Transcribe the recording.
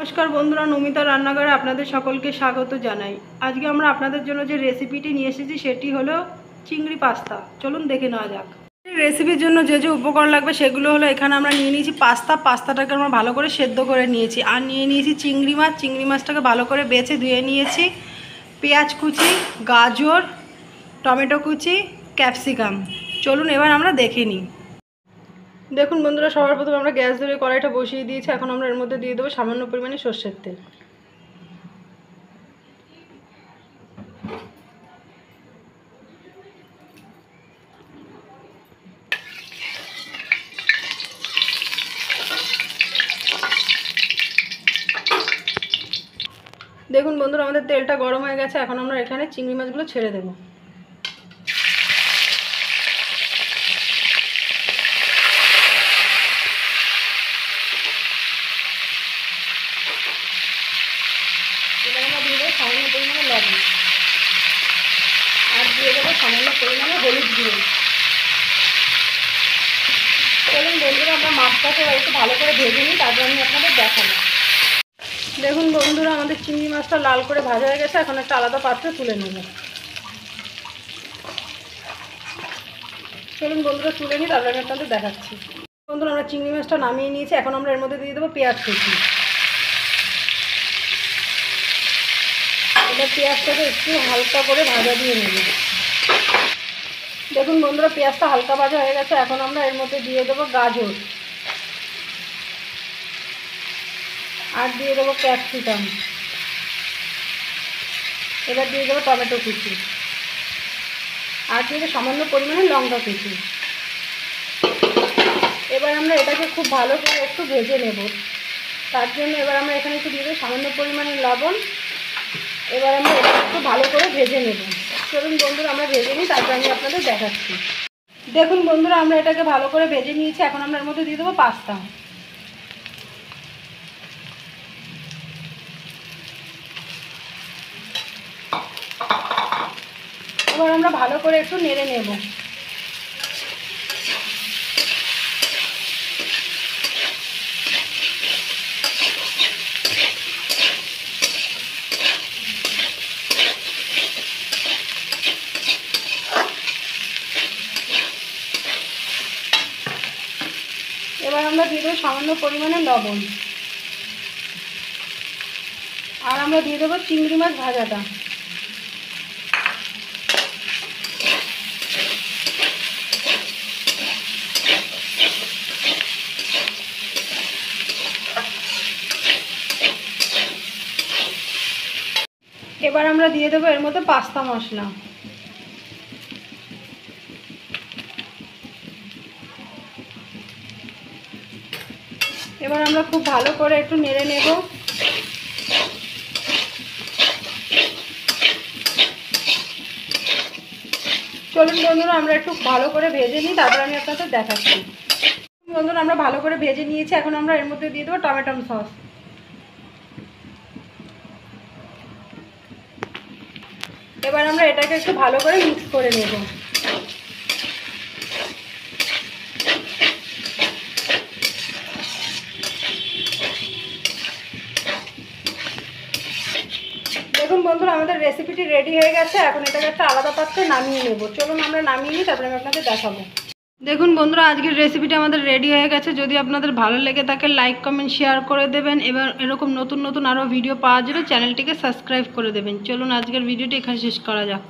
নমস্কার বন্ধুরা, নমিতা রান্নাঘরে আপনাদের সকলকে স্বাগত জানাই। আজকে আমরা আপনাদের জন্য যে রেসিপিটি নিয়ে এসেছি সেটি হলো চিংড়ি পাস্তা। চলুন দেখে নেওয়া যাক। রেসিপির জন্য যে যে উপকরণ লাগবে সেগুলো হলো, এখানে আমরা নিয়ে নিয়েছি পাস্তাটাকে আমরা ভালো করে সেদ্ধ করে নিয়েছি। আর নিয়ে নিয়েছি চিংড়ি মাছটাকে ভালো করে বেছে ধুয়ে নিয়েছি। পেঁয়াজ কুচি, গাজর, টমেটো কুচি, ক্যাপসিকাম। চলুন এবার আমরা দেখে নিই। দেখুন বন্ধুরা, সবার প্রথমে আমরা গ্যাস ধরে কড়াইটা বসিয়ে দিয়েছি। এখন আমরা এর মধ্যে দিয়ে দেবো সামান্য পরিমাণে সর্ষের তেল। দেখুন বন্ধুরা, আমাদের তেলটা গরম হয়ে গেছে। এখন আমরা এখানে চিংড়ি মাছগুলো ছেড়ে দেবো। এবার আমরা দিয়ে দেবো সামান্য পরিমাণে লবণ, আর দিয়ে দেবো সামান্য পরিমাণে হলুদ গুঁড়ো। চলুন বন্ধুরা, আমরা মাছটাকে একটু ভালো করে ভেজে নিই, তারপর আমি আপনাদের দেখাবো। দেখুন বন্ধুরা, আমাদের চিংড়ি মাছটা লাল করে ভাজা হয়ে গেছে। এখন একটা আলাদা পাত্রে তুলে নেব। চলুন বন্ধুরা তুলে নিই, তারপর আমি আপনাদের দেখাচ্ছি। বন্ধুরা, আমরা চিংড়ি মাছটা নামিয়ে নিয়েছি। এখন আমরা এর মধ্যে দিয়ে দেবো পেঁয়াজ কুচি। এবার পেঁয়াজটাকে একটু হালকা করে ভাজা দিয়ে নেব। দেখুন বন্ধুরা, পেঁয়াজটা হালকা ভাজা হয়ে গেছে। এখন আমরা এর মধ্যে দিয়ে দেবো গাজর, আর দিয়ে দেবো ক্যাপসিকাম। এবার দিয়ে দেবো টমেটো কুচি, আর দিয়ে দেবো সামান্য পরিমাণে লঙ্কা কুচি। এবার আমরা এটাকে খুব ভালো করে একটু ভেজে নেব। তার জন্য এবার আমরা এখানে একটু দিয়ে দেবো সামান্য পরিমাণে লবণ। এবার আমরা এটা একটু ভালো করে ভেজে নেব। চলুন বন্ধুরা, আমরা ভেজে নিই, তারপর আমি আপনাদের দেখাচ্ছি। দেখুন বন্ধুরা, আমরা এটাকে ভালো করে ভেজে নিয়েছি। এখন আমরা এর মধ্যে দিয়ে দেবো পাস্তা। এবার আমরা ভালো করে একটু নেড়ে নেব। এবার আমরা দিয়ে দেবো সামান্য পরিমাণে লবণ, আর আমরা দিয়ে দেবো চিংড়ি মাছ ভাজাটা। এবার আমরা দিয়ে দেবো এর মধ্যে পাস্তা মশলা। এবার আমরা খুব ভালো করে একটু নেড়ে নেব। চলুন বন্ধুরা, আমরা একটু ভালো করে ভেজে নিই, তারপর আমি আপনাদের দেখাচ্ছি। বন্ধুরা, আমরা ভালো করে ভেজে নিয়েছি। এখন আমরা এর মধ্যে দিয়ে দেবো টমেটো সস। এবার আমরা এটাকে একটু ভালো করে মিক্স করে নেব। দেখুন বন্ধুরা, আমাদের রেসিপিটি রেডি হয়ে গেছে। এখন এটাকে একটা আলাদা পাত্রে নামিয়ে নেব। চলুন আমরা নামিয়ে নিই, তারপরে আমি আপনাদের দেখাবো। দেখুন বন্ধুরা, আজকের রেসিপিটি আমাদের রেডি হয়ে গেছে। যদি আপনাদের ভালো লেগে থাকে লাইক কমেন্ট শেয়ার করে দেবেন। এবার এরকম নতুন নতুন আরও ভিডিও পাওয়ার জন্য চ্যানেলটিকে সাবস্ক্রাইব করে দেবেন। চলুন আজকের ভিডিওটি এখানে শেষ করা যাক।